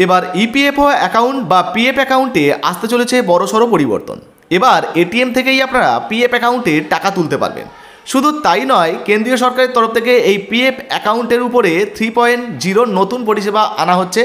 এবার EPFO account বা PF অ্যাকাউন্টে আসতে চলেছে বড়সড় পরিবর্তন। এবার এটিএম থেকেই আপনারা পিএফ অ্যাকাউন্টে টাকা তুলতে পারবেন। শুধু তাই নয়, কেন্দ্রীয় সরকারের তরফ থেকে এই পিএফ অ্যাকাউন্টের উপরে 3.0 নতুন পরিষেবা আনা হচ্ছে,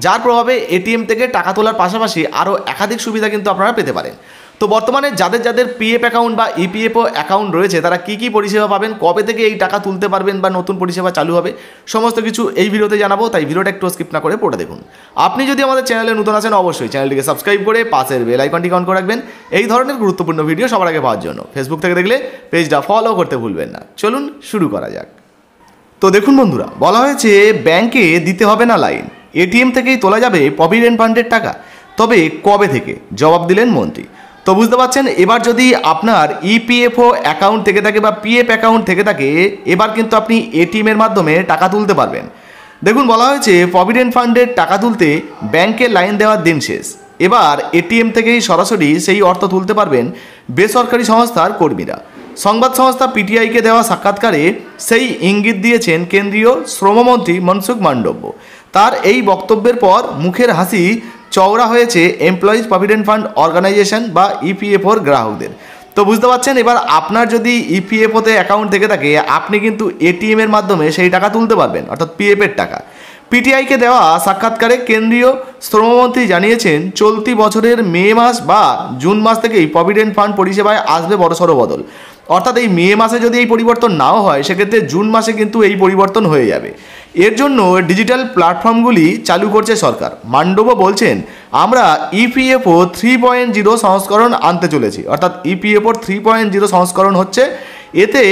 যার প্রভাবে এটিএম থেকে টাকা তোলার পাশাপাশি আরও একাধিক সুবিধা কিন্তু আপনারা পেতে পারেন। তো বর্তমানে যাদের যাদের পিএফ অ্যাকাউন্ট বা ইপিএফও অ্যাকাউন্ট রয়েছে তারা কী কী পরিষেবা পাবেন, কবে থেকে এই টাকা তুলতে পারবেন বা নতুন পরিষেবা চালু হবে, সমস্ত কিছু এই ভিডিওতে জানাবো। তাই ভিডিওটা একটু স্কিপ না করে পড়ে দেখুন। আপনি যদি আমাদের চ্যানেলে নতুন আছেন অবশ্যই চ্যানেলটিকে সাবস্ক্রাইব করে পাশের বেল আইকনটি অন করে রাখবেন এই ধরনের গুরুত্বপূর্ণ ভিডিও সবার আগে পাওয়ার জন্য। ফেসবুক থেকে দেখলে পেজটা ফলো করতে ভুলবেন না। চলুন শুরু করা যাক। তো দেখুন বন্ধুরা, বলা হয়েছে ব্যাংকে দিতে হবে না লাইন, এটিএম থেকেই তোলা যাবে প্রভিডেন্ট ফান্ডের টাকা। তবে কবে থেকে, জবাব দিলেন মন্ত্রী। তো বুঝতে পারছেন, এবার যদি আপনার ইপিএফও অ্যাকাউন্ট থেকে থাকে বা পিএফ অ্যাকাউন্ট থেকে থাকে, এবার কিন্তু আপনি এটিএমের মাধ্যমে টাকা তুলতে পারবেন। দেখুন, বলা হয়েছে প্রভিডেন্ট ফান্ডের টাকা তুলতে ব্যাংকে লাইন দেওয়ার দিন শেষ। এবার এটিএম থেকেই সরাসরি সেই অর্থ তুলতে পারবেন বেসরকারি সংস্থার কর্মীরা। সংবাদ সংস্থা পিটিআইকে দেওয়া সাক্ষাৎকারে সেই ইঙ্গিত দিয়েছেন কেন্দ্রীয় শ্রমমন্ত্রী মনসুখ মান্ডব্য। তার এই বক্তব্যের পর মুখের হাসি চওড়া হয়েছে এমপ্লয়িজ প্রভিডেন্ট ফান্ড অর্গানাইজেশন বা ইপিএফওর গ্রাহকদের। তো বুঝতে পারছেন, এবার আপনার যদি ইপিএফওতে অ্যাকাউন্ট থেকে থাকে আপনি কিন্তু এটিএমের মাধ্যমে সেই টাকা তুলতে পারবেন, অর্থাৎ পিএফের টাকা। পিটিআইকে দেওয়া সাক্ষাৎকারে কেন্দ্রীয় শ্রমমন্ত্রী জানিয়েছেন, চলতি বছরের মে মাস বা জুন মাস থেকেই প্রভিডেন্ট ফান্ড পরিষেবায় আসবে বড়সড় বদল। অর্থাৎ এই মে মাসে যদি এই পরিবর্তন নাও হয় সেক্ষেত্রে জুন মাসে কিন্তু এই পরিবর্তন হয়ে যাবে। এর জন্য ডিজিটাল প্ল্যাটফর্মগুলি চালু করছে সরকার। মান্ডব্য বলছেন, আমরা ইপিএফও 3.0 সংস্করণ আনতে চলেছি। অর্থাৎ ইপিএফও 3.0 সংস্করণ হচ্ছে, এতে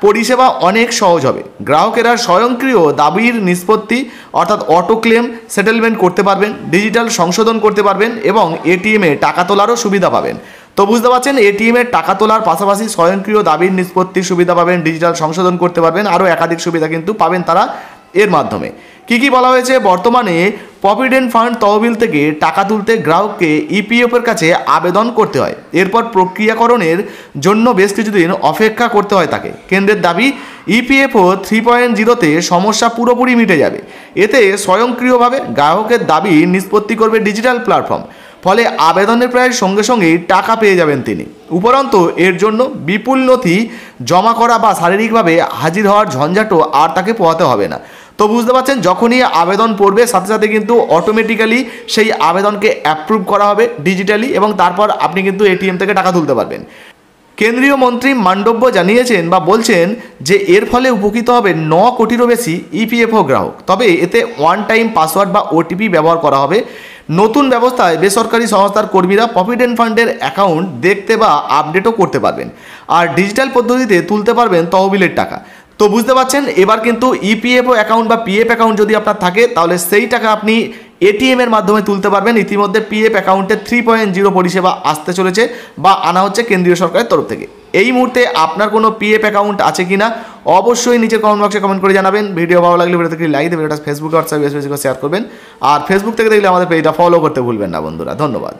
পরিষেবা অনেক সহজ হবে। গ্রাহকেরা স্বয়ংক্রিয় দাবির নিষ্পত্তি অর্থাৎ অটো ক্লেম সেটেলমেন্ট করতে পারবেন, ডিজিটাল সংশোধন করতে পারবেন এবং এটিএমে টাকা তোলারও সুবিধা পাবেন। তো বুঝতে পারছেন, এটিএমে টাকা তোলার পাশাপাশি স্বয়ংক্রিয় দাবির নিষ্পত্তির সুবিধা পাবেন, ডিজিটাল সংশোধন করতে পারবেন, আরও একাধিক সুবিধা কিন্তু পাবেন তারা এর মাধ্যমে। কী কী বলা হয়েছে, বর্তমানে প্রভিডেন্ট ফান্ড তহবিল থেকে টাকা তুলতে গ্রাহককে ইপিএফের কাছে আবেদন করতে হয়। এরপর প্রক্রিয়াকরণের জন্য বেশ কিছুদিন অপেক্ষা করতে হয় তাকে। কেন্দ্রের দাবি, ইপিএফও 3.0-তে সমস্যা পুরোপুরি মিটে যাবে। এতে স্বয়ংক্রিয়ভাবে গ্রাহকের দাবি নিষ্পত্তি করবে ডিজিটাল প্ল্যাটফর্ম। ফলে আবেদনের প্রায় সঙ্গে সঙ্গেই টাকা পেয়ে যাবেন তিনি। উপরন্তু এর জন্য বিপুল নথি জমা করা বা শারীরিকভাবে হাজির হওয়ার ঝঞ্ঝাটও আর তাকে পোহাতে হবে না। তো বুঝতে পারছেন, যখনই আবেদন পড়বে সাথে সাথে কিন্তু অটোমেটিক্যালি সেই আবেদনকে অ্যাপ্রুভ করা হবে ডিজিটালি এবং তারপর আপনি কিন্তু এটিএম থেকে টাকা তুলতে পারবেন। কেন্দ্রীয় মন্ত্রী মান্ডব্য জানিয়েছেন বা বলছেন যে এর ফলে উপকৃত হবে 9 কোটিরও বেশি ইপিএফও গ্রাহক। তবে এতে ওয়ান টাইম পাসওয়ার্ড বা ওটিপি ব্যবহার করা হবে। নতুন ব্যবস্থায় বেসরকারি সংস্থার কর্মীরা প্রভিডেন্ট ফান্ডের অ্যাকাউন্ট দেখতে বা আপডেটও করতে পারবেন আর ডিজিটাল পদ্ধতিতে তুলতে পারবেন তহবিলের টাকা। তো বুঝতে পারছেন, এবার কিন্তু ইপিএফও অ্যাকাউন্ট বা পিএফ অ্যাকাউন্ট যদি আপনার থাকে তাহলে সেই টাকা আপনি এটিএমের মাধ্যমে তুলতে পারবেন। ইতিমধ্যে পিএফ অ্যাকাউন্টে 3.0 পরিষেবা আসতে চলেছে বা আনা হচ্ছে কেন্দ্রীয় সরকারের তরফ থেকে। এই মুহূর্তে আপনার কোনো পিএফ অ্যাকাউন্ট আছে কিনা অবশ্যই নিচে কমেন্ট বক্সে কমেন্ট করে জানাবেন। ভিডিও ভালো লাগলে ভিডিওতে লাইক দেবেন, ভিডিওটা ফেসবুকে হোয়াটসঅ্যাপে বেশি বেশি করে শেয়ার করবেন। আর ফেসবুক থেকে দেখলে আমাদের পেজটা ফলো করতে ভুলবেন না বন্ধুরা। ধন্যবাদ।